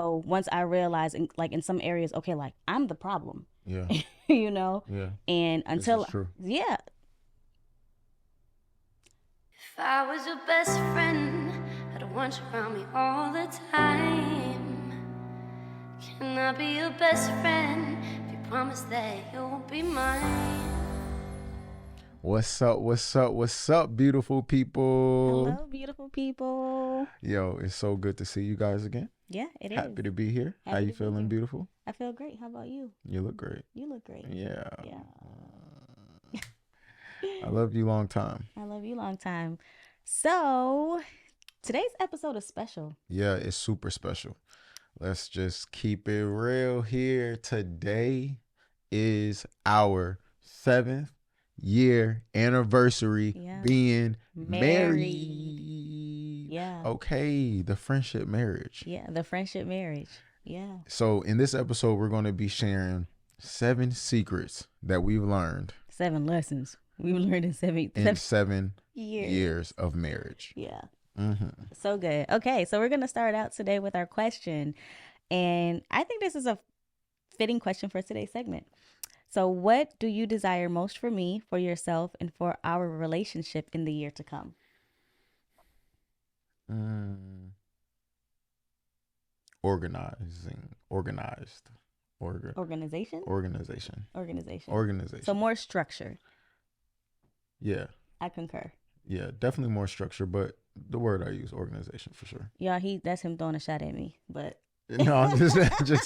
So once I realized, like in some areas, okay, like I'm the problem, Yeah. you know, Yeah. and This is until, true. yeah, If I was your best friend, I'd want you around me all the time. Can I be your best friend if you promise that you'll be mine? What's up? What's up? What's up, beautiful people? hello, beautiful people. Yo, it's so good to see you guys again. Yeah, it is. Happy to be here. How Happy you to be feeling, here. beautiful? I feel great. How about you? You look great. You look great. Yeah. Yeah. I love you long time. I love you long time. So today's episode is special. Yeah, it's super special. Let's just keep it real here. Today is our 7th year anniversary Yeah. being Married. married. Yeah. Okay, the friendship marriage. Yeah. The friendship marriage. Yeah. So in this episode, we're going to be sharing 7 secrets that we've learned 7 lessons we learned in in 7 years. years of marriage. Yeah. Mm-hmm. So good. Okay. So we're going to start out today with our question. And I think this is a fitting question for today's segment. So, what do you desire most for me, for yourself, and for our relationship in the year to come? Organized, Organization? organization. So, more structure. Yeah, I concur. yeah, definitely more structure, but the word I use, organization, for sure. Yeah, that's him throwing a shot at me, but No, I'm just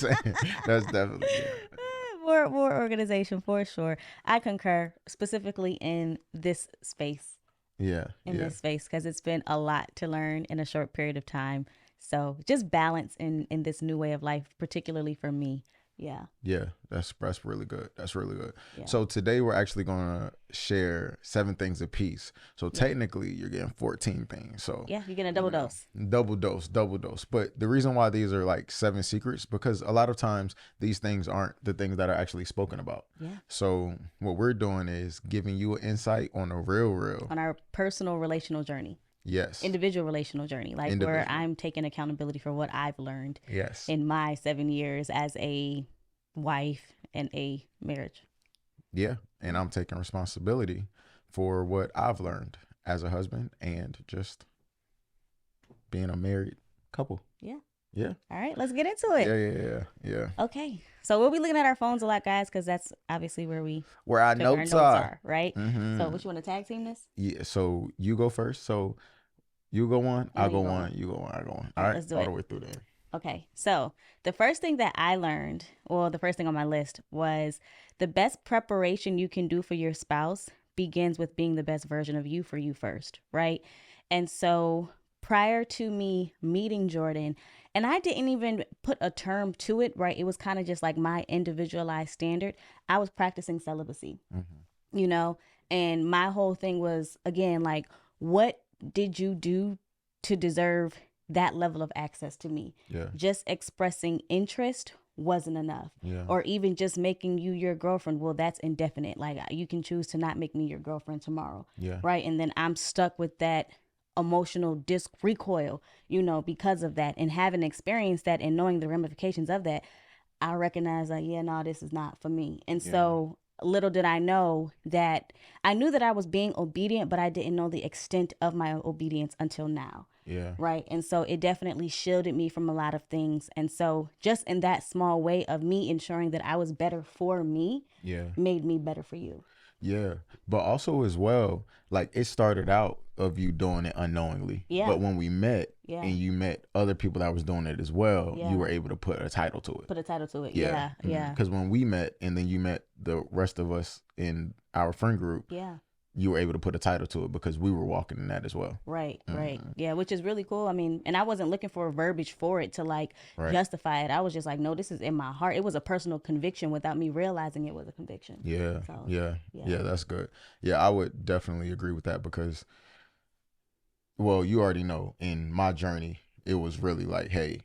saying. That's definitely more organization for sure. I concur, specifically in this space, yeah, this space, because it's been a lot to learn in a short period of time. So just balance in this new way of life, particularly for me. Yeah. yeah. That's really good. That's really good. Yeah. So today we're actually gonna share 7 things apiece. So technically you're getting 14 things. So yeah, you're getting a double dose. Double dose. But the reason why these are like 7 secrets, because a lot of times these things aren't the things that are actually spoken about. Yeah. So what we're doing is giving you an insight on a real on our personal relational journey. Yes. Individual relational journey, like where I'm taking accountability for what I've learned. Yes. In my 7 years as a wife and a marriage. Yeah, and I'm taking responsibility for what I've learned as a husband and just being a married couple. Yeah. Yeah. All right, let's get into it. Yeah. Okay, so we'll be looking at our phones a lot, guys, because that's obviously where our notes are, right? Mm-hmm. So, what you want to tag team this? Yeah. So you go first. So you go one, I'll go one. You go one, I go one. All right, let's do all it. the way through there. Okay, so the first thing that I learned, well, the first thing on my list was the best preparation you can do for your spouse begins with being the best version of you for you first, right? And so prior to me meeting Jordan, and I didn't even put a term to it, right? It was kind of just like my individualized standard. I was practicing celibacy, you know, and my whole thing was, again, like, what did you do to deserve that level of access to me? Yeah. Just expressing interest wasn't enough. Yeah. Or even just making you your girlfriend. Well, that's indefinite. Like, you can choose to not make me your girlfriend tomorrow. Yeah. Right. And then I'm stuck with that emotional disc recoil, you know, because of that. And having experienced that and knowing the ramifications of that, I recognize that, yeah, no, this is not for me. And so little did I know that I knew that I was being obedient, but I didn't know the extent of my obedience until now. Yeah. Right. And so it definitely shielded me from a lot of things. And so just in that small way of me ensuring that I was better for me, made me better for you. Yeah. But also as well, like, it started out of you doing it unknowingly. Yeah. But when we met and you met other people that was doing it as well, you were able to put a title to it. Yeah. Because when we met and then you met the rest of us in our friend group, you were able to put a title to it because we were walking in that as well. Right. Yeah, which is really cool. I mean, and I wasn't looking for a verbiage for it to like justify it. I was just like, no, this is in my heart. It was a personal conviction without me realizing it was a conviction. Yeah. So, yeah, that's good. Yeah, I would definitely agree with that because, well, you already know in my journey, it was really like, hey,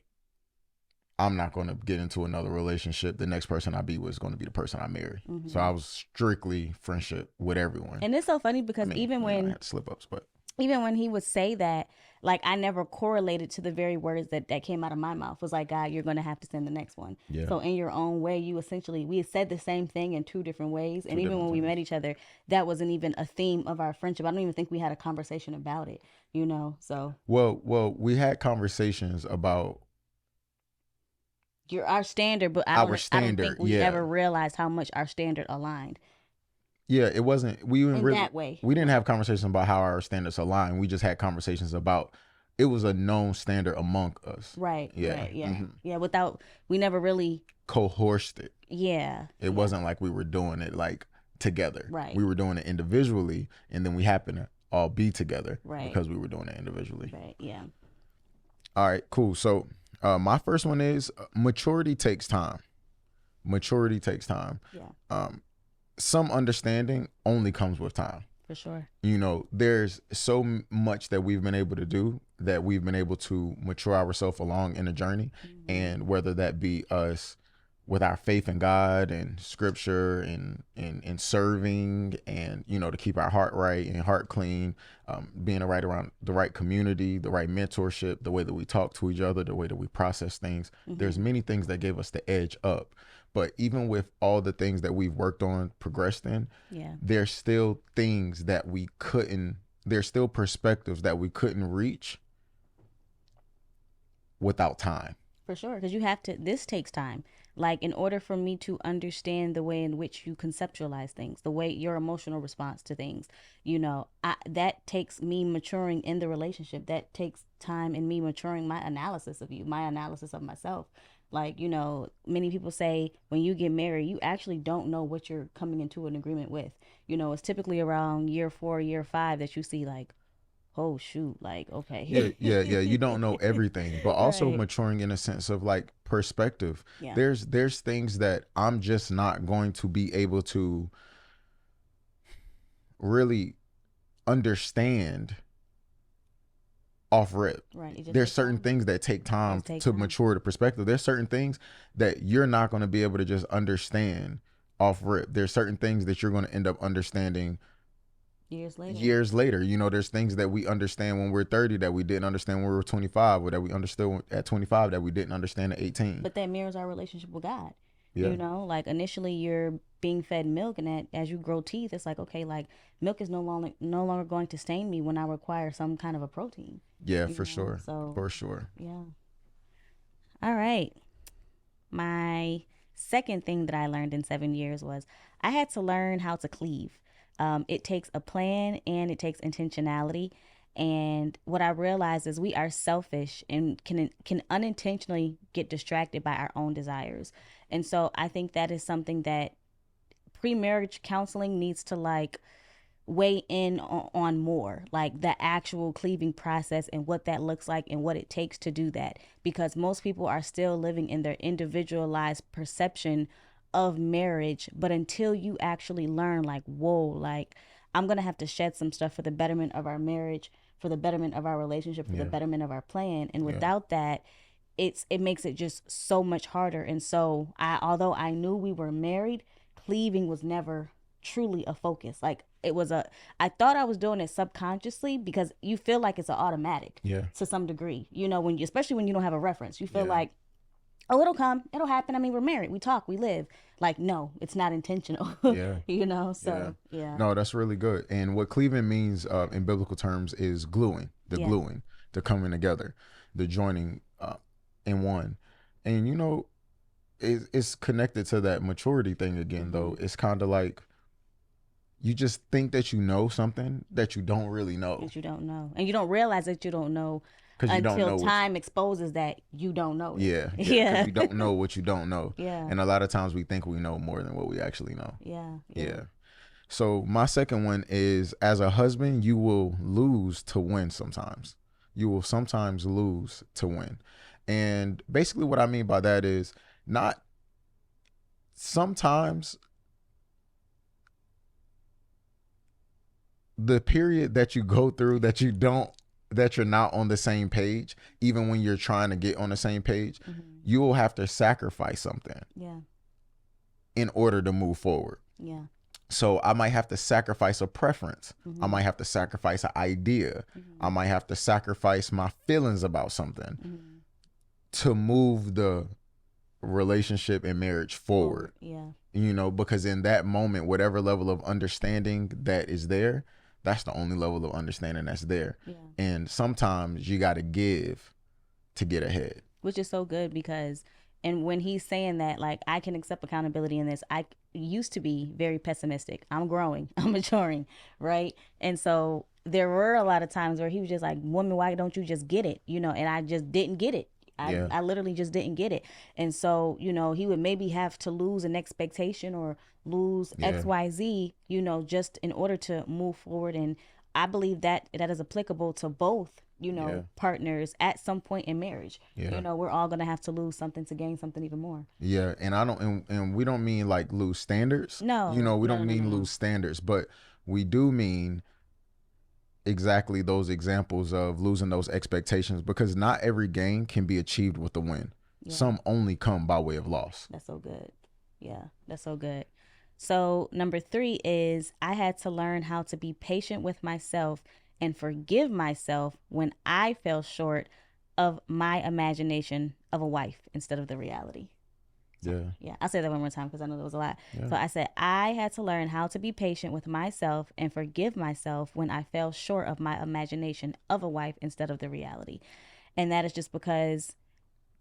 I'm not going to get into another relationship. The next person I be was going to be the person I marry. So I was strictly friendship with everyone. And it's so funny because even when I had slip ups, but even when he would say that, like, I never correlated to the very words that came out of my mouth. Was like, God, you're going to have to send the next one. Yeah. So in your own way, we had said the same thing in two different ways. And even when we met each other, that wasn't even a theme of our friendship. I don't even think we had a conversation about it, so. Well, we had conversations about Our standard, but I don't think we ever realized how much our standard aligned. Yeah, it wasn't. We didn't really. That way. We didn't have conversations about how our standards align. We just had conversations about it was a known standard among us. Right. Yeah. Right, yeah. Yeah. We never really coerced it. Yeah. It wasn't like we were doing it like together. Right. We were doing it individually, and then we happened to all be together. Right. Because we were doing it individually. Right. Yeah. All right. Cool. So, my first one is maturity takes time. Maturity takes time. Yeah. Some understanding only comes with time. For sure. There's so much that we've been able to do, that we've been able to mature ourselves along in a journey. Mm-hmm. And whether that be us with our faith in God and scripture and serving and, to keep our heart right and heart clean, being right around the right community, the right mentorship, the way that we talk to each other, the way that we process things. Mm-hmm. There's many things that gave us the edge up. But even with all the things that we've worked on, progressed in, there's still things that there's still perspectives that we couldn't reach without time. For sure, because this takes time. Like, in order for me to understand the way in which you conceptualize things, the way your emotional response to things, that takes me maturing in the relationship. That takes time in me maturing my analysis of you, my analysis of myself. Like, many people say when you get married, you actually don't know what you're coming into an agreement with. It's typically around year 4, year 5 that you see like, oh shoot, like, okay. Yeah. You don't know everything, but also Right. maturing in a sense of like perspective. Yeah. There's things that I'm just not going to be able to really understand off rip. Right. There's certain things that take time to mature the perspective. There's certain things that you're not going to be able to just understand off rip. There's certain things that you're going to end up understanding years later. There's things that we understand when we're 30 that we didn't understand when we were 25, or that we understood at 25 that we didn't understand at 18. But that mirrors our relationship with God. Yeah. Like, initially you're being fed milk, and as you grow teeth, it's like, okay, like, milk is no longer going to stain me when I require some kind of a protein. Yeah, for sure. So, for sure. Yeah. All right. My second thing that I learned in 7 years was I had to learn how to cleave. It takes a plan and it takes intentionality. And what I realized is we are selfish and can unintentionally get distracted by our own desires. And so I think that is something that pre-marriage counseling needs to like weigh in on more, like the actual cleaving process and what that looks like and what it takes to do that. Because most people are still living in their individualized perception of marriage. But until you actually learn, like, whoa, like, I'm going to have to shed some stuff for the betterment of our marriage, for the betterment of our relationship, for the betterment of our plan. And without that, it makes it just so much harder. And so although I knew we were married, cleaving was never truly a focus. Like, I thought I was doing it subconsciously, because you feel like it's an automatic to some degree, especially when you don't have a reference, you feel like, oh, it'll come, it'll happen. I mean, we're married, we talk, we live. Like, no, it's not intentional. So No, that's really good. And what cleaving means in biblical terms is gluing, gluing, the coming together, the joining in one. And it's connected to that maturity thing again, though. It's kind of like you just think that you know something that you don't really know. That you don't know. And you don't realize that you don't know until time exposes that you don't know. Yeah. You don't know what you don't know. Yeah. And a lot of times we think we know more than what we actually know. Yeah. So my second one is, as a husband, you will lose to win sometimes. You will sometimes lose to win. And basically what I mean by that is not sometimes the period that you go through that you're not on the same page, even when you're trying to get on the same page, you will have to sacrifice something in order to move forward. So I might have to sacrifice a preference. I Mm-hmm. might have to sacrifice an idea. Mm-hmm. I might have to sacrifice my feelings about something Mm-hmm. to move the relationship and marriage forward. Yeah. You know, because in that moment, whatever level of understanding that is there, that's the only level of understanding that's there. Yeah. And sometimes you got to give to get ahead. Which is so good because, and when he's saying that, like, I can accept accountability in this, I used to be very pessimistic. I'm growing, I'm maturing, right? And so there were a lot of times where he was just like, woman, why don't you just get it? You know, and I just didn't get it. Yeah. I literally just didn't get it. And so, you know, he would maybe have to lose an expectation or lose Yeah. XYZ, you know, just in order to move forward. And I believe that that is applicable to both, you know, Yeah. partners at some point in marriage. Yeah. You know, we're all going to have to lose something to gain something even more. Yeah, and I don't, and we don't mean like lose standards. No, You know, we no, don't no, no, mean no. lose standards, but we do mean exactly those examples of losing those expectations, because not every gain can be achieved with a win. Yeah. Some only come by way of loss. That's so good. Yeah, that's so good. So, number 3 is I had to learn how to be patient with myself and forgive myself when I fell short of my imagination of a wife instead of the reality. Yeah. Yeah, I'll say that one more time because I know there was a lot. Yeah. So I said, I had to learn how to be patient with myself and forgive myself when I fell short of my imagination of a wife instead of the reality. And that is just because,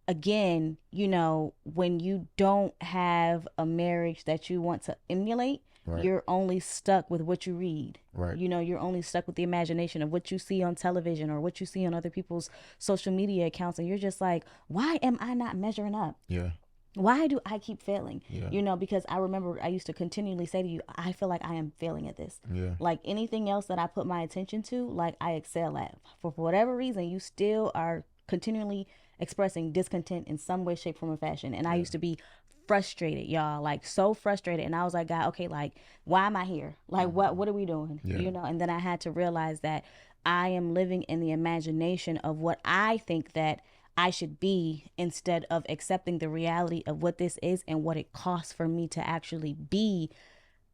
again, you know, when you don't have a marriage that you want to emulate, Right. you're only stuck with what you read. Right. You know, you're only stuck with the imagination of what you see on television or what you see on other people's social media accounts. And you're just like, why am I not measuring up? Yeah. Why do I keep failing? Yeah. You know, because I remember I used to continually say to you, I feel like I am failing at this. Yeah. Like anything else that I put my attention to, like I excel at. For whatever reason, you still are continually expressing discontent in some way, shape, form, or fashion. And I used to be frustrated, y'all, like so frustrated. And I was like, God, okay, like, why am I here? Like, what are we doing? Yeah. You know, and then I had to realize that I am living in the imagination of what I think that I should be instead of accepting the reality of what this is and what it costs for me to actually be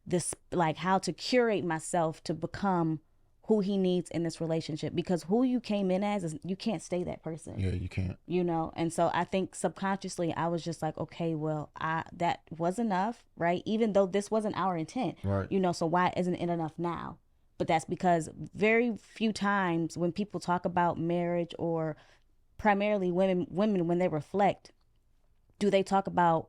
this, like how to curate myself to become who he needs in this relationship, because who you came in as is, you can't stay that person. Yeah, you can't. You know, and so I think subconsciously I was just like, okay, well, that was enough, right? Even though this wasn't our intent, Right. you know, so why isn't it enough now? But that's because very few times when people talk about marriage, or primarily women when they reflect, do they talk about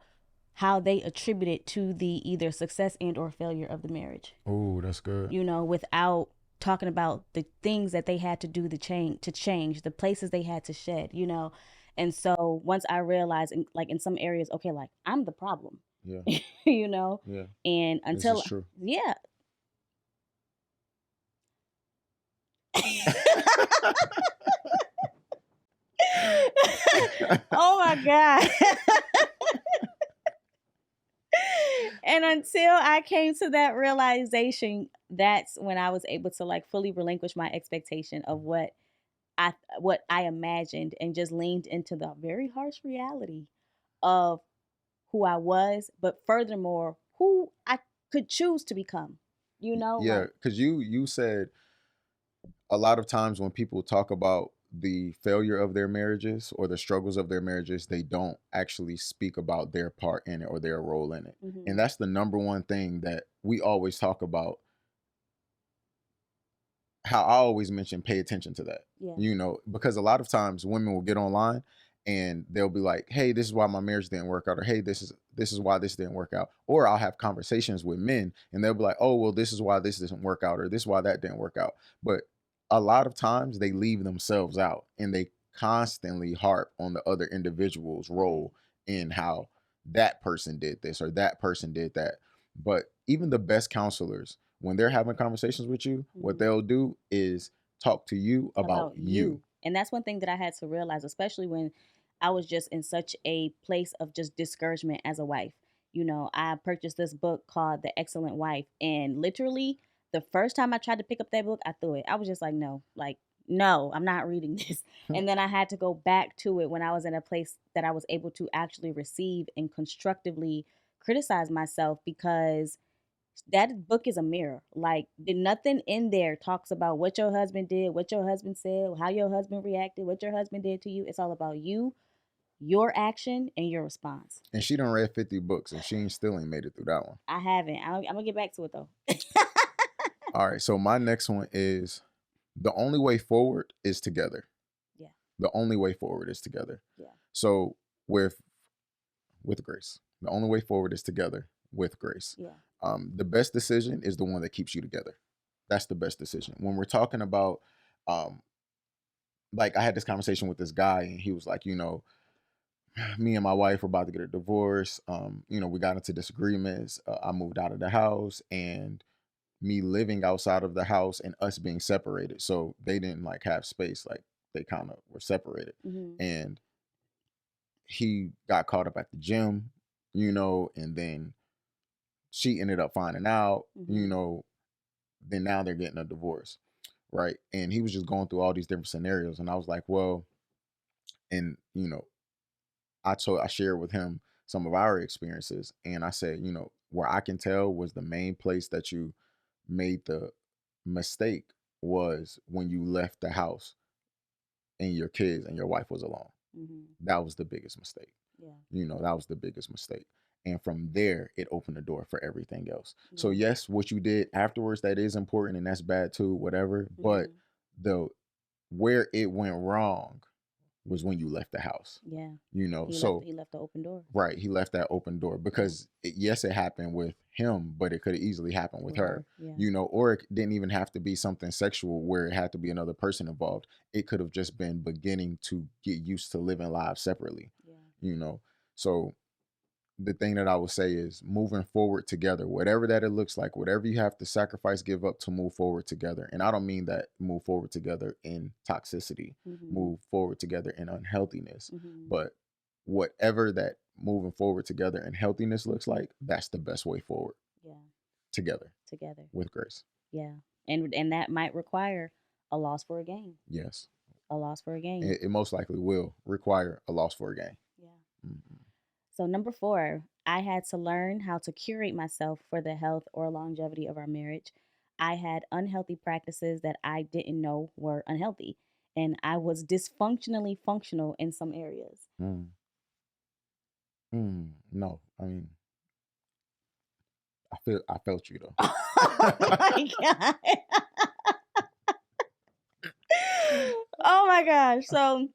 how they attribute it to the either success and or failure of the marriage, Oh, that's good. you know, without talking about the things that they had to do to change the places they had to shed, you know. And so once I realized like in some areas, okay, like I'm the problem. Yeah. You know. Yeah. And This until is true. yeah. Oh my God. And until I came to that realization, that's when I was able to like fully relinquish my expectation of what I imagined, and just leaned into the very harsh reality of who I was, but furthermore, who I could choose to become. You know, Yeah, like because you said a lot of times when people talk about the failure of their marriages or the struggles of their marriages, they don't actually speak about their part in it or their role in it. mhm, And that's the number one thing that we always talk about. How I always mention, pay attention to that. yeah, You know, because a lot of times women will get online and they'll be like, "Hey, this is why my marriage didn't work out," or "Hey, this is why this didn't work out." Or I'll have conversations with men and they'll be like, "Oh, well, this is why this didn't work out," or "This is why that didn't work out." But a lot of times they leave themselves out and they constantly harp on the other individual's role in how that person did this or that person did that. But even the best counselors, when they're having conversations with you, what mhm, they'll do is talk to you about about you. you. And that's one thing that I had to realize, especially when I was just in such a place of just discouragement as a wife. You know, I purchased this book called The Excellent Wife, and literally the first time I tried to pick up that book, I threw it. I was just like, no, I'm not reading this. And then I had to go back to it when I was in a place that I was able to actually receive and constructively criticize myself, because That book is a mirror. Like, nothing in there talks about what your husband did, what your husband said, how your husband reacted, what your husband did to you. It's all about you, your action, and your response. And she done read 50 books and she still ain't made it through that one. I haven't. I'm gonna get back to it though. All right. So my next one is the only way forward is together. Yeah. The only way forward is together. Yeah. So with grace, the only way forward is together with grace. Yeah. The best decision is the one that keeps you together. That's the best decision. When we're talking about, like I had this conversation with this guy and he was like, you know, me and my wife were about to get a divorce. You know, we got into disagreements. I moved out of the house and me living outside of the house and us being separated. So they didn't like have space. Like they kind of were separated. Mm-hmm. And he got caught up at the gym, you know, and then she ended up finding out, you know, then now they're getting a divorce. Right. And he was just going through all these different scenarios. And I was like, well, and you know, I shared with him some of our experiences. And I said, you know, where I can tell was the main place that you made the mistake was when you left the house and your kids and your wife was alone. That was the biggest mistake. Yeah. You know, that was the biggest mistake. And from there, it opened the door for everything else. Yeah. So yes, what you did afterwards, that is important and that's bad too, whatever. But where it went wrong was when you left the house. Yeah. You know, he left the open door. Right. He left that open door because yes, it happened with him, but it could have easily happened with her, you know, or it didn't even have to be something sexual where it had to be another person involved. It could have just been beginning to get used to living lives separately, you know? So the thing that I would say is moving forward together, whatever that it looks like, whatever you have to sacrifice, give up to move forward together. And I don't mean that move forward together in toxicity, move forward together in unhealthiness, but whatever that moving forward together in healthiness looks like, that's the best way forward. Yeah. Together with grace. Yeah. And that might require a loss for a gain. Yes. A loss for a gain. It most likely will require a loss for a gain. Yeah. So number 4, I had to learn how to curate myself for the health or longevity of our marriage. I had unhealthy practices that I didn't know were unhealthy, and I was dysfunctionally functional in some areas. No, I mean, I felt you though. Oh my God. Oh my gosh. So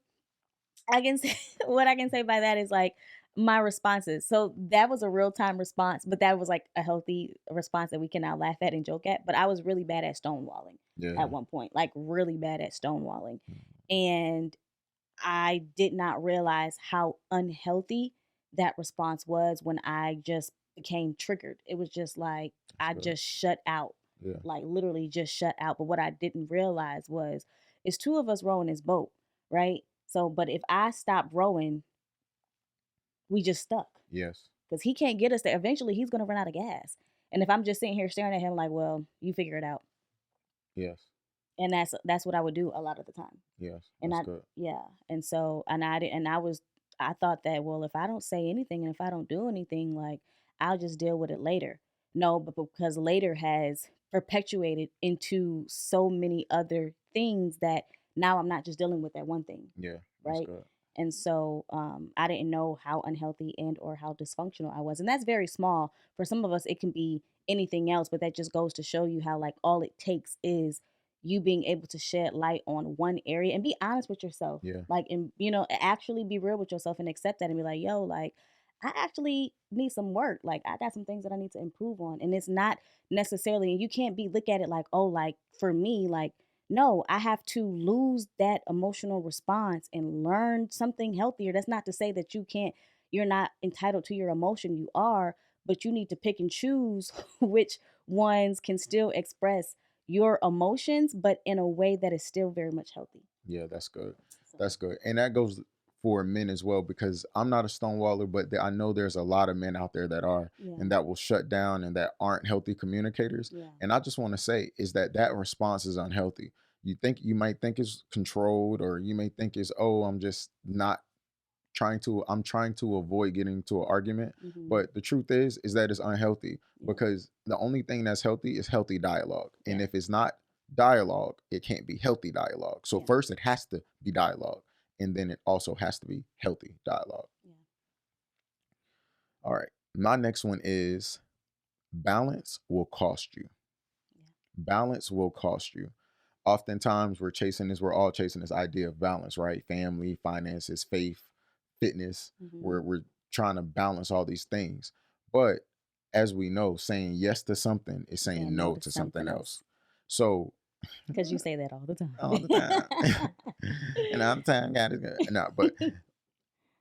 I can say what I can say by that is like my responses. So that was a real-time response, but that was like a healthy response that we can now laugh at and joke at. But I was really bad at stonewalling at one point, like really bad at stonewalling. And I did not realize how unhealthy that response was when I just became triggered. It was just like I just shut out, like literally just shut out. But what I didn't realize was it's 2 of us rowing this boat, right? So, but if I stop rowing, we just stuck. Yes. Because he can't get us there. Eventually, he's going to run out of gas. And if I'm just sitting here staring at him like, well, you figure it out. Yes. And that's what I would do a lot of the time. Yes. And that's good. Yeah. And so, I thought that, well, if I don't say anything and if I don't do anything, like, I'll just deal with it later. No, but because later has perpetuated into so many other things that now I'm not just dealing with that one thing. Yeah. Right. Good. And so I didn't know how unhealthy and or how dysfunctional I was. And that's very small. For some of us, it can be anything else, but that just goes to show you how like all it takes is you being able to shed light on one area and be honest with yourself. Yeah. Like, and, you know, actually be real with yourself and accept that and be like, yo, like, I actually need some work. Like, I got some things that I need to improve on. And it's not necessarily, and you can't look at it like, oh, like for me, like, no, I have to lose that emotional response and learn something healthier. That's not to say that you're not entitled to your emotion. You are, but you need to pick and choose which ones can still express your emotions, but in a way that is still very much healthy. Yeah, that's good. That's good. And that goes for men as well, because I'm not a stonewaller, but I know there's a lot of men out there that are, and that will shut down and that aren't healthy communicators. And I just want to say is that response is unhealthy. You might think it's controlled, or you may think it's, oh, I'm just not I'm trying to avoid getting into an argument. Mm-hmm. But the truth is that it's unhealthy, because the only thing that's healthy is healthy dialogue. And if it's not dialogue, it can't be healthy dialogue. So first it has to be dialogue, and then it also has to be healthy dialogue. All right. My next one is balance will cost you. Balance will cost you. Oftentimes we're all chasing this idea of balance, right? Family, finances, faith, fitness. We're trying to balance all these things. But as we know, saying yes to something is saying no to something else. So, because you say that all the time. All the time. And I'm telling God it's good. No, but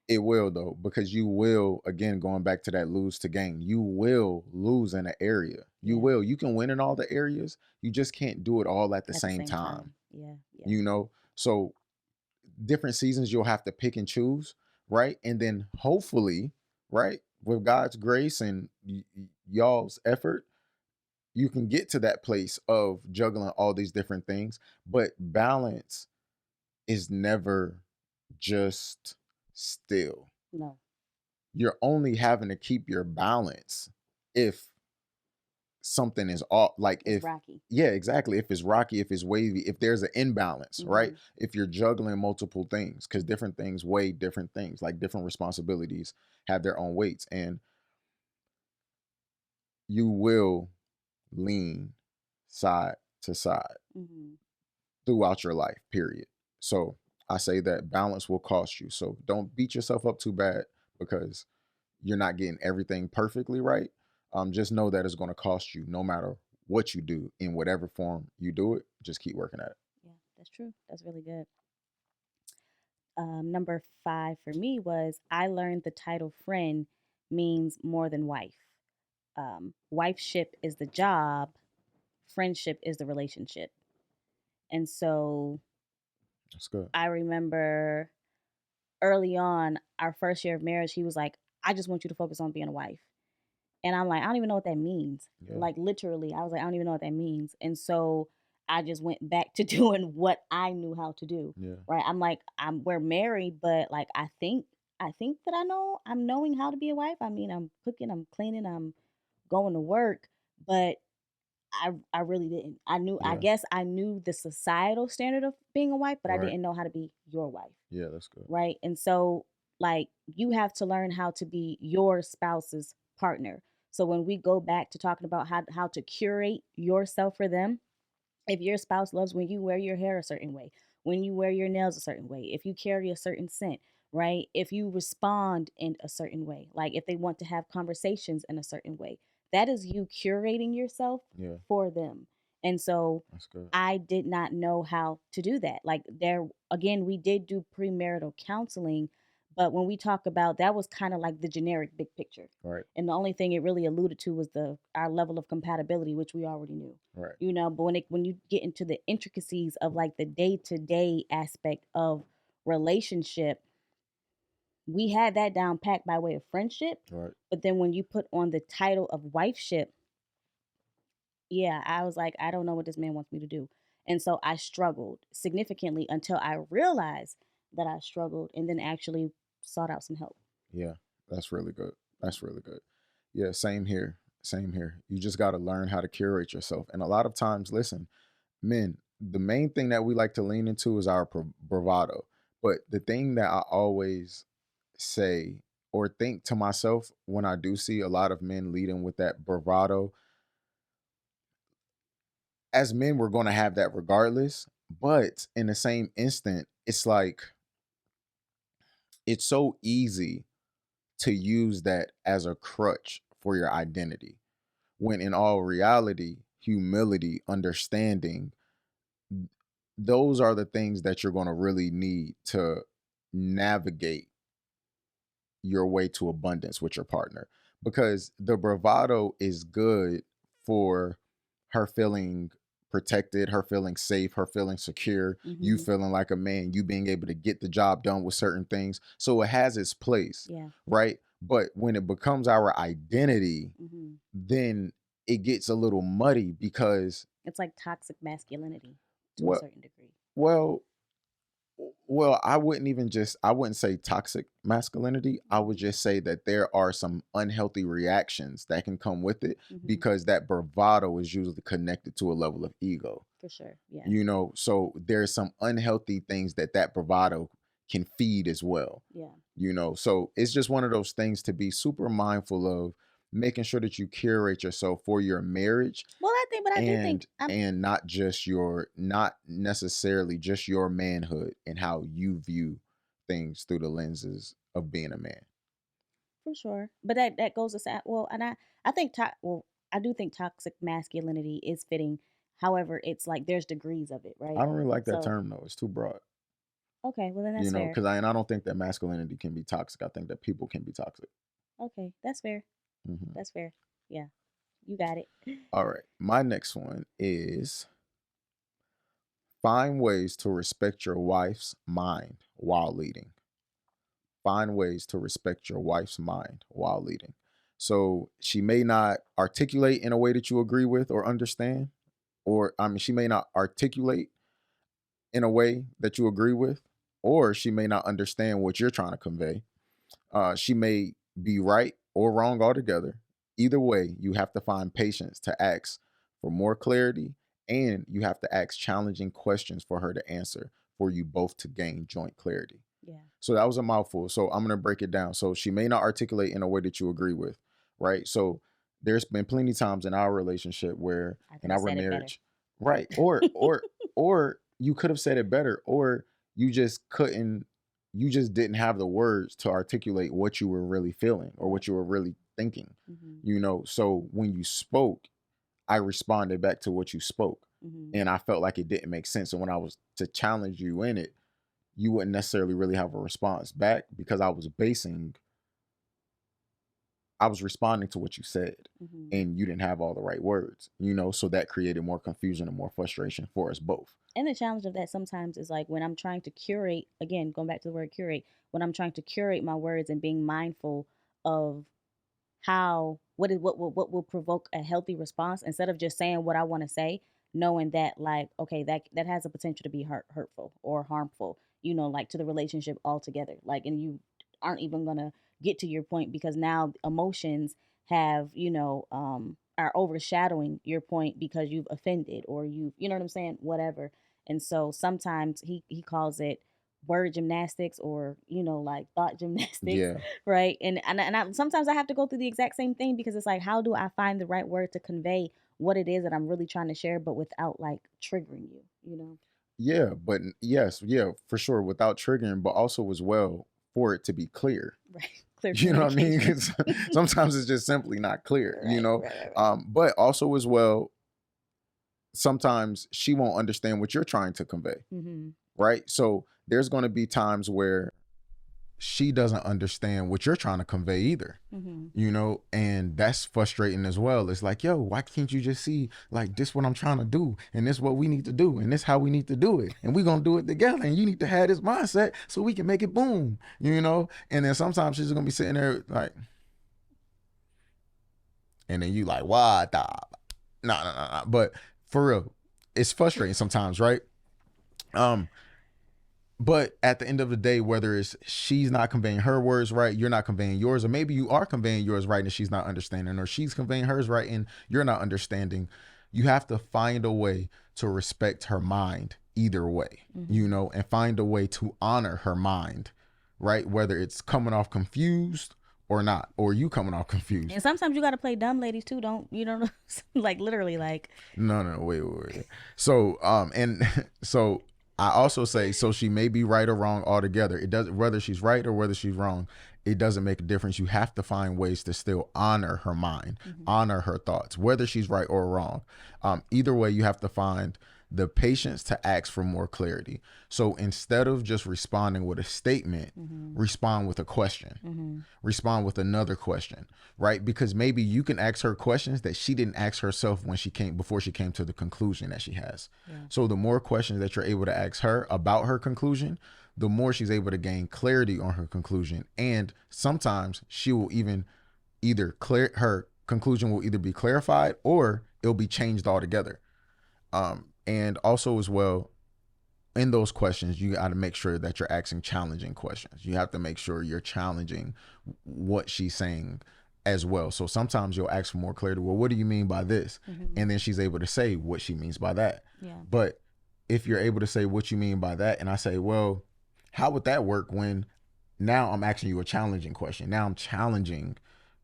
it will, though, because you will, again, going back to that lose to gain, you will lose in an area. You will. You can win in all the areas. You just can't do it all at the same time. Yeah. You know? So different seasons you'll have to pick and choose, right? And then hopefully, right, with God's grace and y'all's effort, you can get to that place of juggling all these different things. But balance is never just still. No. You're only having to keep your balance if something is off, like it's if rocky. Yeah, exactly. If it's rocky, if it's wavy, if there's an imbalance, right? If you're juggling multiple things, because different things weigh different things, like different responsibilities have their own weights, and you will lean side to side throughout your life, period. So I say that balance will cost you. So don't beat yourself up too bad because you're not getting everything perfectly right. Just know that it's going to cost you no matter what you do, in whatever form you do it. Just keep working at it. Yeah, that's true. That's really good. Number 5 for me was I learned the title friend means more than wife. Wifeship is the job, friendship is the relationship. And so that's good. I remember early on, our first year of marriage, he was like, I just want you to focus on being a wife. And I'm like, I don't even know what that means. Like, literally, I was like, I don't even know what that means. And so I just went back to doing what I knew how to do. Right. I'm like, we're married, but like, I think that I'm knowing how to be a wife. I mean, I'm cooking, I'm cleaning, I'm going to work, but I really didn't. I guess I knew the societal standard of being a wife, but I didn't know how to be your wife. Yeah, that's good. Right. And so like you have to learn how to be your spouse's partner. So when we go back to talking about how to curate yourself for them, if your spouse loves when you wear your hair a certain way, when you wear your nails a certain way, if you carry a certain scent, right? If you respond in a certain way, like if they want to have conversations in a certain way, that is you curating yourself for them. And so I did not know how to do that. Like again, we did do premarital counseling, but when we talk about that was kind of like the generic big picture. Right. And the only thing it really alluded to was our level of compatibility, which we already knew. Right. You know, but when you get into the intricacies of like the day-to-day aspect of relationship, we had that down packed by way of friendship. Right. But then when you put on the title of wifeship, I was like, I don't know what this man wants me to do. And so I struggled significantly until I realized that I struggled and then actually sought out some help. Yeah, that's really good. That's really good. Yeah, same here. Same here. You just got to learn how to curate yourself. And a lot of times, listen, men, the main thing that we like to lean into is our bravado. But the thing that I always say or think to myself when I do see a lot of men leading with that bravado, as men, we're going to have that regardless. But in the same instant, it's like, it's so easy to use that as a crutch for your identity, when in all reality, humility, understanding, those are the things that you're going to really need to navigate your way to abundance with your partner. Because the bravado is good for her feeling protected, her feeling safe, her feeling secure, you feeling like a man, you being able to get the job done with certain things. So it has its place, right? But when it becomes our identity, then it gets a little muddy, because it's like toxic masculinity to a certain degree. Well, Well, I wouldn't say toxic masculinity. I would just say that there are some unhealthy reactions that can come with it because that bravado is usually connected to a level of ego. For sure. Yeah. You know, so there's some unhealthy things that bravado can feed as well. Yeah. You know, so it's just one of those things to be super mindful of, making sure that you curate yourself for your marriage. Well, I do think, and not necessarily just your manhood and how you view things through the lenses of being a man. for sure. But that goes aside. Well, and I think I do think toxic masculinity is fitting. However, it's like there's degrees of it, right? I don't really like that So term though. It's too broad. okay, well then You that's know, fair. because I don't think that masculinity can be toxic. I think that people can be toxic. Okay, that's fair. Mm-hmm. That's fair. Yeah, you got it. All right. My next one is find ways to respect your wife's mind while leading. Find ways to respect your wife's mind while leading. So she may not articulate in a way that you agree with or understand, or she may not articulate in a way that you agree with, or she may not understand what you're trying to convey. She may be right or wrong altogether. Either way, you have to find patience to ask for more clarity, and you have to ask challenging questions for her to answer for you both to gain joint clarity. Yeah. So that was a mouthful. So I'm going to break it down. So she may not articulate in a way that you agree with, right? So there's been plenty of times in our relationship where in our marriage, right? Or you could have said it better, or you just didn't have the words to articulate what you were really feeling or what you were really thinking. You know, so when you spoke, I responded back to what you spoke, and I felt like it didn't make sense. And when I was to challenge you in it, you wouldn't necessarily really have a response back because I was responding to what you said, and you didn't have all the right words, you know, so that created more confusion and more frustration for us both. And the challenge of that sometimes is like when I'm trying to curate, again, going back to the word curate, when I'm trying to curate my words and being mindful of what will provoke a healthy response, instead of just saying what I want to say, knowing that like, okay, that has a potential to be hurtful or harmful, you know, like to the relationship altogether. Like, and you aren't even gonna get to your point because now emotions have, are overshadowing your point because you've offended or you know what I'm saying, whatever. And so sometimes he calls it word gymnastics or like thought gymnastics. Yeah. Right. And sometimes I have to go through the exact same thing because it's like, how do I find the right word to convey what it is that I'm really trying to share, but without like triggering you. Yeah, but yes, yeah, for sure, without triggering, but also as well for it to be clear. Right. Clear. You know what I mean? 'Cause sometimes it's just simply not clear, right, you know? Right. But also as well, sometimes she won't understand what you're trying to convey. Right? So there's going to be times where she doesn't understand what you're trying to convey either, you know, and that's frustrating as well. It's like, yo, why can't you just see like this what I'm trying to do, and this what we need to do, and this how we need to do it, and we're gonna do it together, and you need to have this mindset so we can make it boom, you know. And then sometimes she's gonna be sitting there like, and then you like, why? No. But for real, it's frustrating sometimes, right? But at the end of the day, whether it's she's not conveying her words right, you're not conveying yours, or maybe you are conveying yours right and she's not understanding, or she's conveying hers right and you're not understanding, you have to find a way to respect her mind either way, you know, and find a way to honor her mind, right? Whether it's coming off confused or not, or you coming off confused. And sometimes you got to play dumb ladies too. Don't like literally like. No, wait. So, and so I also say, so she may be right or wrong altogether. It doesn't, whether she's right or whether she's wrong, it doesn't make a difference. You have to find ways to still honor her mind, honor her thoughts, whether she's right or wrong. Either way, you have to find the patience to ask for more clarity. So instead of just responding with a statement, respond with a question, respond with another question, right? Because maybe you can ask her questions that she didn't ask herself before she came to the conclusion that she has. Yeah. So the more questions that you're able to ask her about her conclusion, the more she's able to gain clarity on her conclusion. And sometimes she will her conclusion will either be clarified or it'll be changed altogether. And also as well, in those questions, you got to make sure that you're asking challenging questions. You have to make sure you're challenging what she's saying as well. So sometimes you'll ask for more clarity. Well, what do you mean by this? And then she's able to say what she means by that. Yeah. But if you're able to say what you mean by that, and I say, well, how would that work when now I'm asking you a challenging question? Now I'm challenging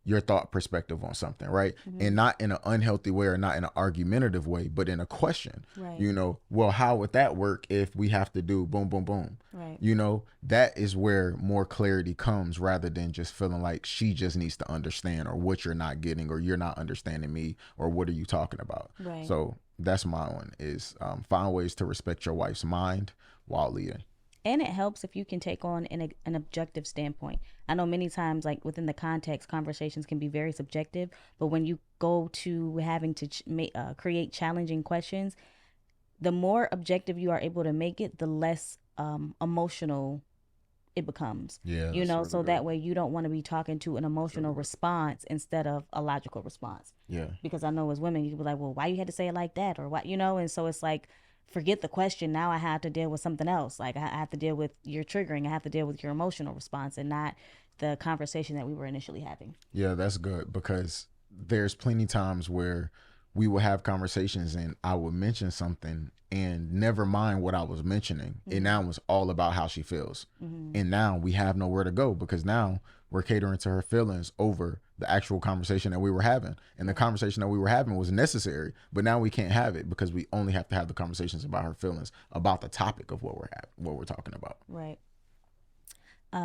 your thought perspective on something, right? And not in an unhealthy way or not in an argumentative way, but in a question. Right. You know, well, how would that work if we have to do boom, boom, boom? Right. You know, that is where more clarity comes, rather than just feeling like she just needs to understand, or what you're not getting, or you're not understanding me, or what are you talking about? Right. So that's my one, is find ways to respect your wife's mind while leading. And it helps if you can take on an objective standpoint. I know many times, like within the context, conversations can be very subjective, but when you go to having to create challenging questions, the more objective you are able to make it, the less emotional it becomes. Yeah. You know, so that way you don't want to be talking to an emotional response instead of a logical response. Yeah. Because I know as women, you can be like, well, why you had to say it like that? Or what, you know? And so it's like, forget the question. Now I have to deal with something else. Like I have to deal with your triggering. I have to deal with your emotional response and not the conversation that we were initially having. Yeah, that's good, because there's plenty times where we will have conversations and I would mention something and never mind what I was mentioning. And now it's all about how she feels. And now we have nowhere to go, because now we're catering to her feelings over the actual conversation that we were having. And the conversation that we were having was necessary, but now we can't have it because we only have to have the conversations about her feelings, about the topic of what we're talking about. Right.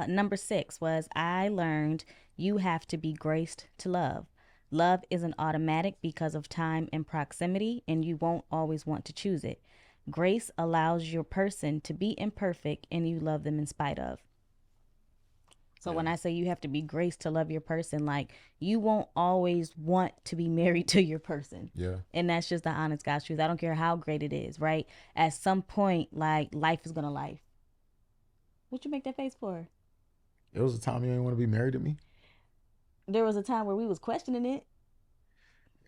Number 6 was, I learned you have to be graced to love. Love isn't automatic because of time and proximity, and you won't always want to choose it. Grace allows your person to be imperfect, and you love them in spite of. So when I say you have to be graced to love your person, like, you won't always want to be married to your person. Yeah. And that's just the honest God's truth. I don't care how great it is, right? At some point, like, life is going to life. What you make that face for? It was a time you didn't want to be married to me. There was a time where we was questioning it.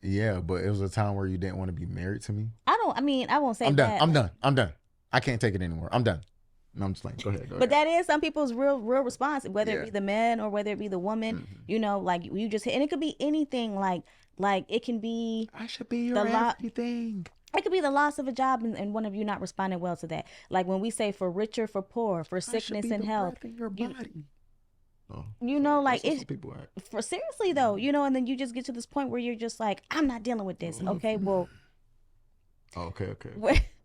Yeah, but it was a time where you didn't want to be married to me. I won't say I'm done. that. I'm done. I can't take it anymore. I'm done. No, I'm just playing. Go ahead. But that is some people's real response, whether it be the man or whether it be the woman. Mm-hmm. You know, like, you just hit, and it could be anything. Like it can be, I should be your everything. It could be the loss of a job and one of you not responding well to that. Like when we say for richer, for poor, for sickness and health. Your body. You know, like it's for seriously though, you know, and then you just get to this point where you're just like, I'm not dealing with this. Okay, well, okay.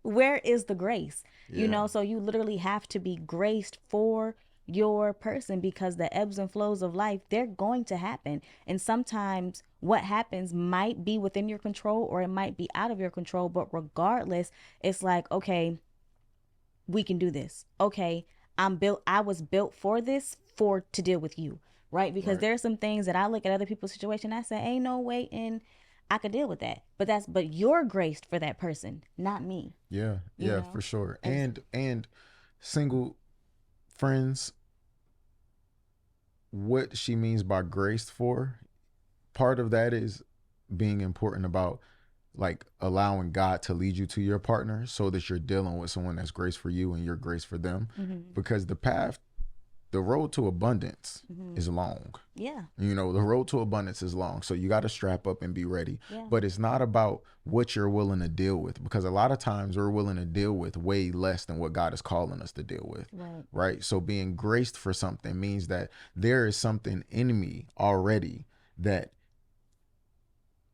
Where is the grace? Yeah. You know, so you literally have to be graced for your person, because the ebbs and flows of life, they're going to happen. And sometimes what happens might be within your control or it might be out of your control. But regardless, it's like, okay, we can do this. Okay, I was built for this, to deal with you, right? Because there's some things that I look at other people's situation, I say, ain't no way in I could deal with that. But you're graced for that person, not me. Yeah, You know? for sure. And single friends, what she means by graced for, part of that is being important about, like, allowing God to lead you to your partner, so that you're dealing with someone that's grace for you and you're grace for them. Because the road to abundance is long. Yeah. You know, the road to abundance is long. So you got to strap up and be ready. Yeah. But it's not about what you're willing to deal with, because a lot of times we're willing to deal with way less than what God is calling us to deal with. Right. So being graced for something means that there is something in me already that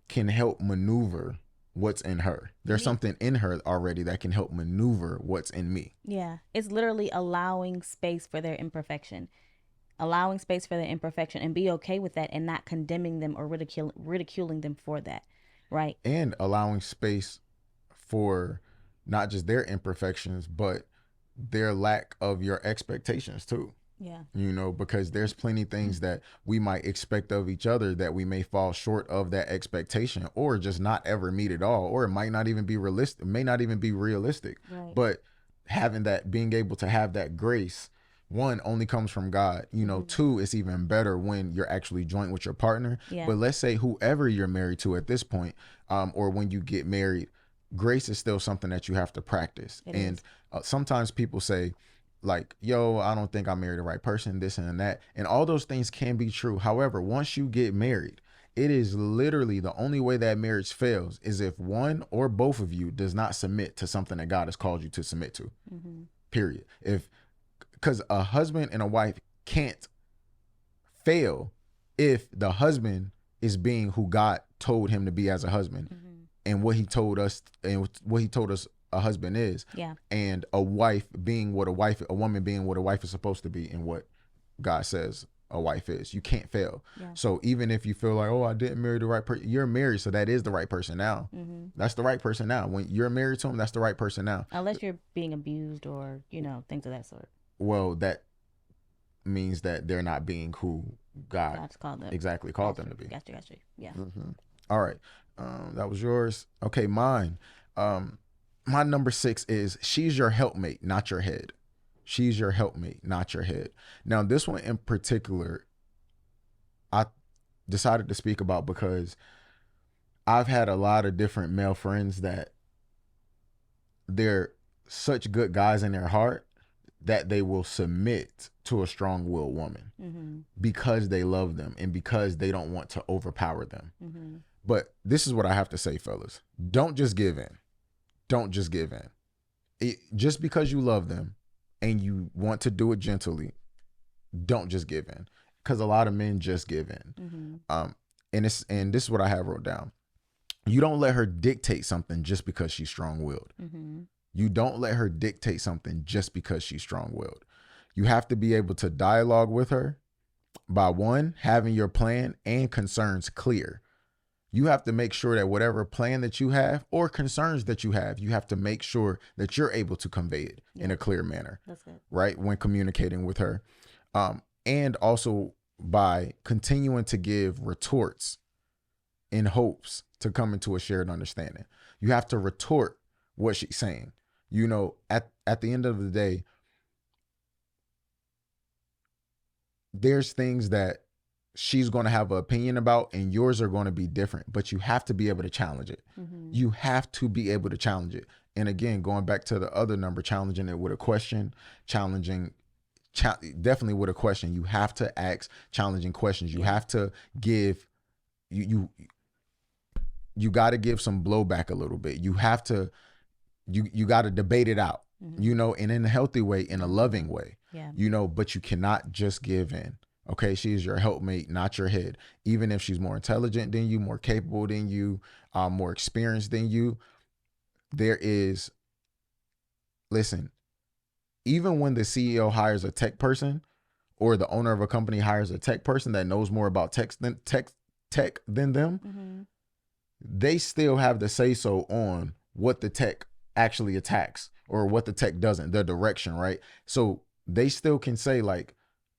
can help maneuver what's in her. There's something in her already that can help maneuver what's in me. Yeah. It's literally allowing space for their imperfection. Allowing space for their imperfection, and be okay with that, and not condemning them or ridiculing them for that. Right. And allowing space for not just their imperfections, but their lack of your expectations too. Yeah. You know, because there's plenty things that we might expect of each other that we may fall short of that expectation, or just not ever meet at all, or it might not even be realistic. It may not even be realistic. Right. But being able to have that grace, one, only comes from God. You know, two, it's even better when you're actually joint with your partner. Yeah. But let's say whoever you're married to at this point, or when you get married, grace is still something that you have to practice. It and is. Sometimes people say, like, yo, I don't think I married the right person, this and that. And all those things can be true. However, once you get married, it is literally the only way that marriage fails is if one or both of you does not submit to something that God has called you to submit to. Period. Because a husband and a wife can't fail if the husband is being who God told him to be as a husband, and what he told us a husband is, and a wife being what a woman being what a wife is supposed to be, and what God says a wife is. You can't fail. So even if you feel like, oh, I didn't marry the right person, you're married, so that is the right person now. That's the right person now. When you're married to him, that's the right person now. Unless you're being abused or, things of that sort. Well, that means that they're not being who God's called them. Exactly, called them to be. Gotcha. Yeah. All right. That was yours. Okay, mine. My number 6 is she's your helpmate, not your head. She's your helpmate, not your head. Now, this one in particular, I decided to speak about because I've had a lot of different male friends that they're such good guys in their heart that they will submit to a strong-willed woman because they love them and because they don't want to overpower them. But this is what I have to say, fellas. Don't just give in. Don't just give in. Just because you love them and you want to do it gently, don't just give in. Because a lot of men just give in. And this is what I have wrote down. You don't let her dictate something just because she's strong-willed. You don't let her dictate something just because she's strong-willed. You have to be able to dialogue with her by, one, having your plan and concerns clear. You have to make sure that whatever plan that you have or concerns that you have to make sure that you're able to convey it in a clear manner. That's good. Right? When communicating with her. And also by continuing to give retorts in hopes to come into a shared understanding. You have to retort what she's saying. At the end of the day, there's things that she's going to have an opinion about and yours are going to be different, but you have to be able to challenge it. You have to be able to challenge it. And again, going back to the other number, challenging it with a question, definitely with a question. You have to ask challenging questions. You have to give, you got to give some blowback a little bit. You have to, you got to debate it out, and in a healthy way, in a loving way, but you cannot just give in. Okay. She's your helpmate, not your head. Even if she's more intelligent than you, more capable than you, more experienced than you, listen, even when the CEO hires a tech person or the owner of a company hires a tech person that knows more about tech than them, they still have the say so on what the tech actually attacks or what the tech doesn't, the direction, right? So they still can say like,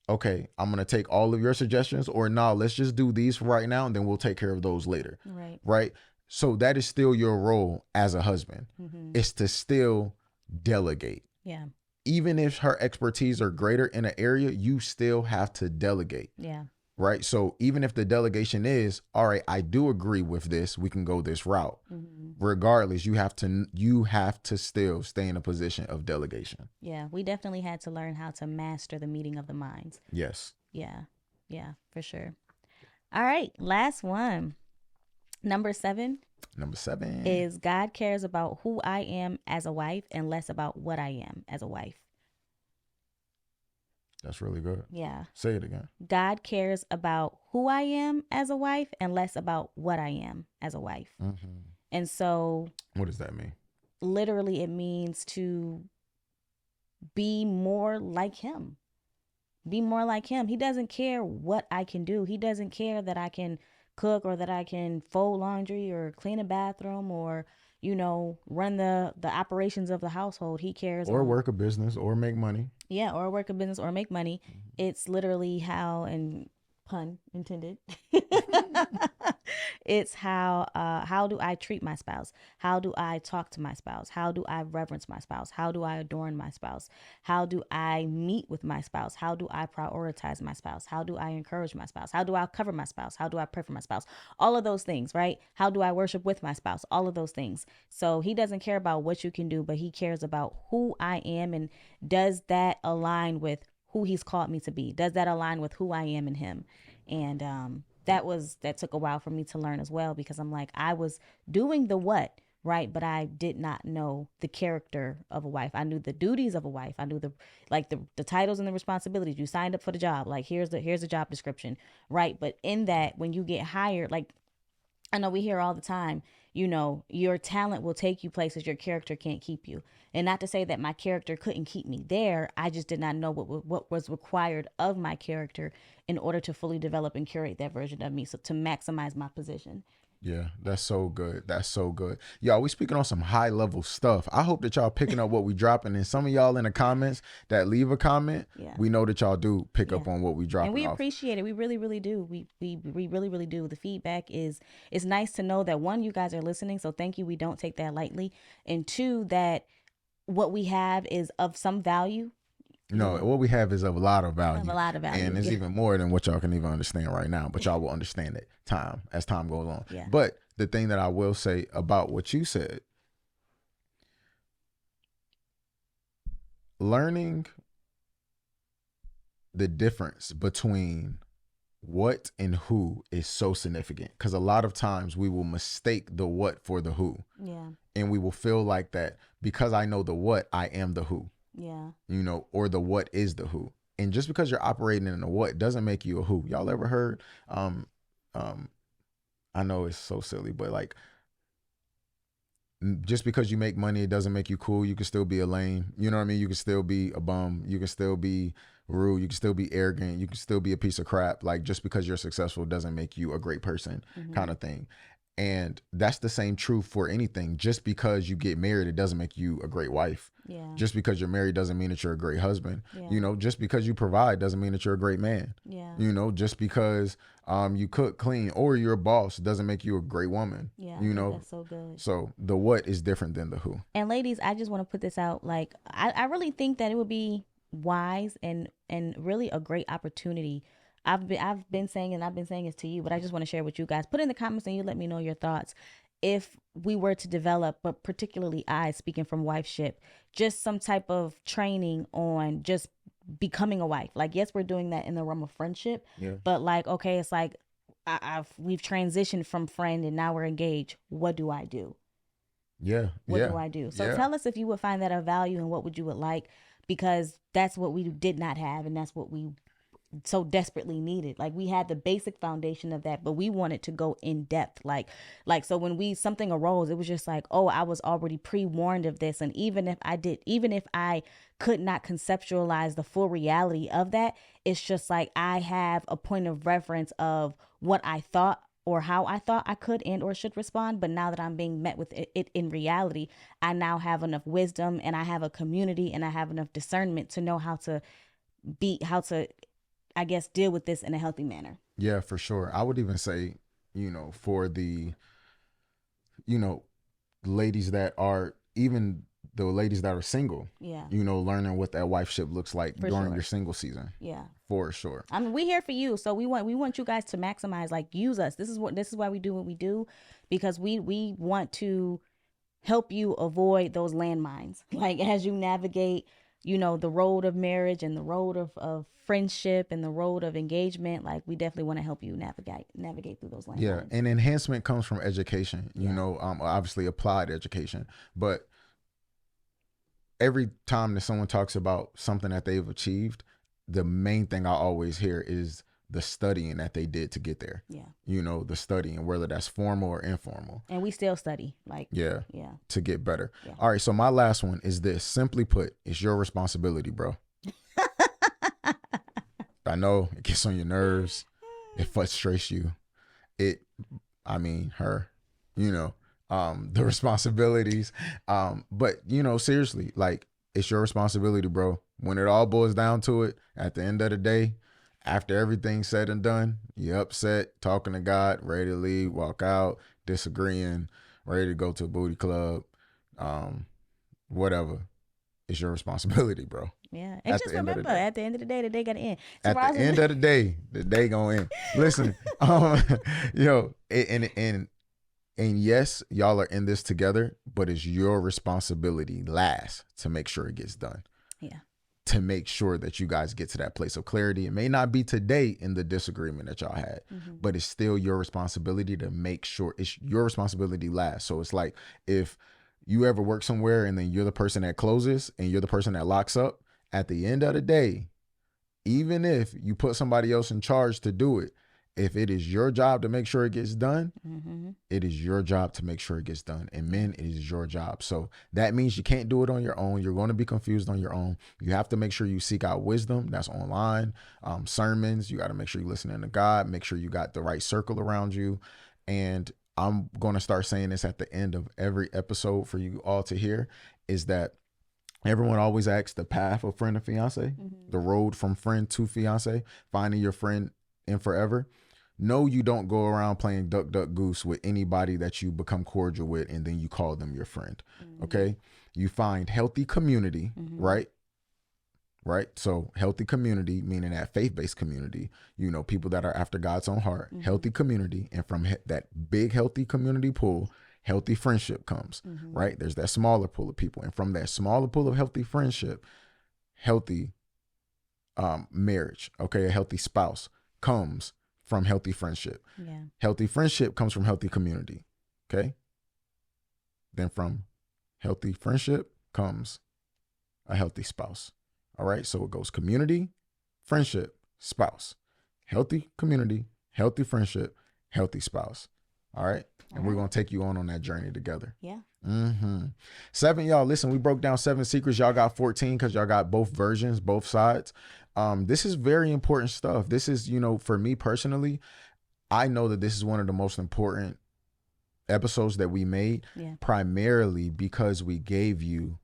okay, I'm going to take all of your suggestions, or no, let's just do these for right now and then we'll take care of those later. Right. So that is still your role as a husband. It's to still delegate. Even if her expertise are greater in an area, you still have to delegate. Right. So even if the delegation is, all right, I do agree with this, we can go this route. Regardless, you have to still stay in a position of delegation. Yeah. We definitely had to learn how to master the meeting of the minds. Yes. Yeah. Yeah, for sure. All right. Last one. Number 7 is God cares about who I am as a wife and less about what I am as a wife. That's really good. Yeah. Say it again. God cares about who I am as a wife and less about what I am as a wife. And so, what does that mean? Literally, it means to be more like him. Be more like him. He doesn't care what I can do. He doesn't care that I can cook or that I can fold laundry or clean a bathroom or, run the operations of the household. He cares. Or work a business or make money. Yeah, or work a business or make money. It's literally how, and pun intended, It's how do I treat my spouse? How do I talk to my spouse? How do I reverence my spouse? How do I adorn my spouse? How do I meet with my spouse? How do I prioritize my spouse? How do I encourage my spouse? How do I cover my spouse? How do I pray for my spouse? All of those things, right? How do I worship with my spouse? All of those things. So he doesn't care about what you can do, but he cares about who I am, and does that align with who he's called me to be? Does that align with who I am in him? And that took a while for me to learn as well, because I'm like, I was doing the what, right, but I did not know the character of a wife. I knew the duties of a wife. I knew the titles and the responsibilities. You signed up for the job, like here's the job description, right? But in that, when you get hired, like I know we hear all the time, your talent will take you places your character can't keep you. And not to say that my character couldn't keep me there. I just did not know what was required of my character in order to fully develop and curate that version of me. So to maximize my position. Yeah, that's so good. That's so good. Y'all, we speaking on some high level stuff. I hope that y'all picking up what we dropping. And some of y'all in the comments that leave a comment, we know that y'all do pick up on what we dropping. And we appreciate it. We really, really do. We really, really do. The feedback it's nice to know that, one, you guys are listening. So thank you. We don't take that lightly. And two, that what we have is of some value. No, what we have is of a lot of value. Of a lot of value. And it's even more than what y'all can even understand right now. But y'all will understand it as time goes on. Yeah. But the thing that I will say about what you said, learning the difference between what and who is so significant. Because a lot of times we will mistake the what for the who. Yeah. And we will feel like that because I know the what, I am the who. Yeah. Or the what is the who. And just because you're operating in a what doesn't make you a who. Y'all ever heard, I know it's so silly, but like, just because you make money, it doesn't make you cool. You can still be a lame. You know what I mean? You can still be a bum. You can still be rude. You can still be arrogant. You can still be a piece of crap. Like, just because you're successful doesn't make you a great person, kind of thing. And that's the same truth for anything. Just because you get married, it doesn't make you a great wife. Yeah. Just because you're married doesn't mean that you're a great husband. Yeah. Just because you provide doesn't mean that you're a great man. Yeah. Just because you cook, clean, or you're a boss doesn't make you a great woman. Yeah. That's so good. So the what is different than the who. And ladies, I just want to put this out. Like, I really think that it would be wise and really a great opportunity. I've been saying, and I've been saying it to you, but I just want to share with you guys. Put in the comments and you let me know your thoughts. If we were to develop, but particularly I, speaking from wifeship, just some type of training on just becoming a wife. Like, yes, we're doing that in the realm of friendship, but like, okay, it's like we've transitioned from friend and now we're engaged. What do I do? What do I do? So tell us if you would find that of value and what would you would like, because that's what we did not have, and that's what we so desperately needed. Like, we had the basic foundation of that, but we wanted to go in depth. Like so when something arose, it was just like, oh, I was already pre-warned of this. And even if I could not conceptualize the full reality of that, it's just like I have a point of reference of what I thought or how I thought I could and or should respond. But now that I'm being met with it in reality, I now have enough wisdom, and I have a community, and I have enough discernment to know how to I guess, deal with this in a healthy manner. Yeah, for sure. I would even say, for the, ladies that are, even the ladies that are single, learning what that wifeship looks like during your single season. Yeah. For sure. I mean, we're here for you. So we want you guys to maximize, like, use us. This is why we do what we do, because we want to help you avoid those landmines. Like, as you navigate, the road of marriage and the road of friendship and the road of engagement, like, we definitely want to help you navigate through those landmines. Yeah, and enhancement comes from education, obviously applied education. But every time that someone talks about something that they've achieved, the main thing I always hear is the studying that they did to get there. Yeah. The studying, whether that's formal or informal. And we still study, like, to get better. Yeah. All right. So my last one is this. Simply put, it's your responsibility, bro. I know it gets on your nerves. It frustrates you. The responsibilities. But seriously, like, it's your responsibility, bro. When it all boils down to it, at the end of the day, After everything's said and done, you're upset, talking to God, ready to leave, walk out, disagreeing, ready to go to a booty club, whatever. It's your responsibility, bro. Yeah. And just remember, at the end of the day got to end. So at the end of the day gonna end. Listen, and yes, y'all are in this together, but it's your responsibility last to make sure it gets done. Yeah. To make sure that you guys get to that place of clarity. It may not be today in the disagreement that y'all had, but it's still your responsibility to make sure it's your responsibility last. So it's like if you ever work somewhere and then you're the person that closes and you're the person that locks up, at the end of the day, even if you put somebody else in charge to do it, if it is your job to make sure it gets done, it is your job to make sure it gets done. And men, it is your job. So that means you can't do it on your own. You're going to be confused on your own. You have to make sure you seek out wisdom. That's online. Sermons. You got to make sure you're listening to God. Make sure you got the right circle around you. And I'm going to start saying this at the end of every episode for you all to hear, is that everyone always asks the path of friend to fiance, the road from friend to fiance, finding your friend in forever. No, you don't go around playing duck, duck, goose with anybody that you become cordial with and then you call them your friend. Okay. You find healthy community, right? Right. So healthy community, meaning that faith-based community, people that are after God's own heart, healthy community. And from that big, healthy community pool, healthy friendship comes, right? There's that smaller pool of people. And from that smaller pool of healthy friendship, healthy marriage, okay, a healthy spouse comes from healthy friendship. Yeah. Healthy friendship comes from healthy community, okay? Then from healthy friendship comes a healthy spouse, all right? So it goes community, friendship, spouse. Healthy community, healthy friendship, healthy spouse, all right? And we're going to take you on that journey together. Yeah. 7, y'all, listen, we broke down 7 secrets. Y'all got 14 because y'all got both versions, both sides. This is very important stuff. This is, for me personally, I know that this is one of the most important episodes that we made, primarily because we gave you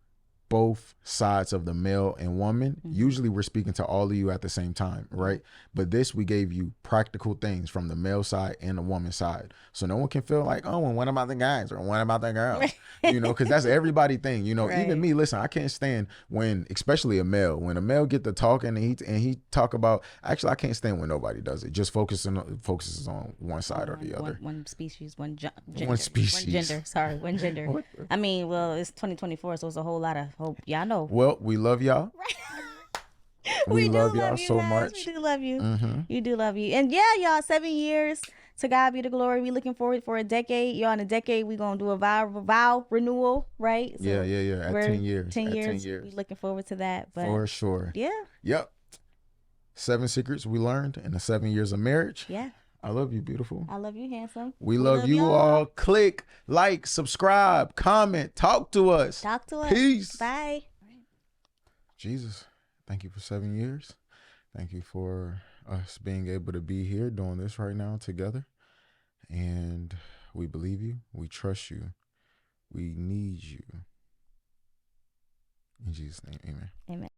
both sides of the male and woman. Usually we're speaking to all of you at the same time, right? But this, we gave you practical things from the male side and the woman side. So no one can feel like, oh, well, what about the guys or what about the girls? Because that's everybody thing, Right. Even me, listen, I can't stand when, especially a male, when a male get to talking and he talk about, actually, I can't stand when nobody does it. Just focuses on one side or the other. One species, one gender. One species. One gender. Sorry, one gender. I mean, well, it's 2024, so it's a whole lot of hope. Y'all know. Well, we love y'all. We love y'all so much. We do love you. You do love you. And yeah, y'all, 7 years. To God be the glory. We looking forward for a decade. Y'all, in a decade, we going to do a vow renewal, right? So yeah. At 10 years. 10 years. We looking forward to that. But for sure. Yeah. Yep. 7 secrets we learned in the 7 years of marriage. Yeah. I love you, beautiful. I love you, handsome. We love you all. Click, like, subscribe, comment, talk to us. Peace. Bye. Jesus, thank you for 7 years. Thank you for us being able to be here doing this right now together. And we believe you. We trust you. We need you. In Jesus' name, amen. Amen.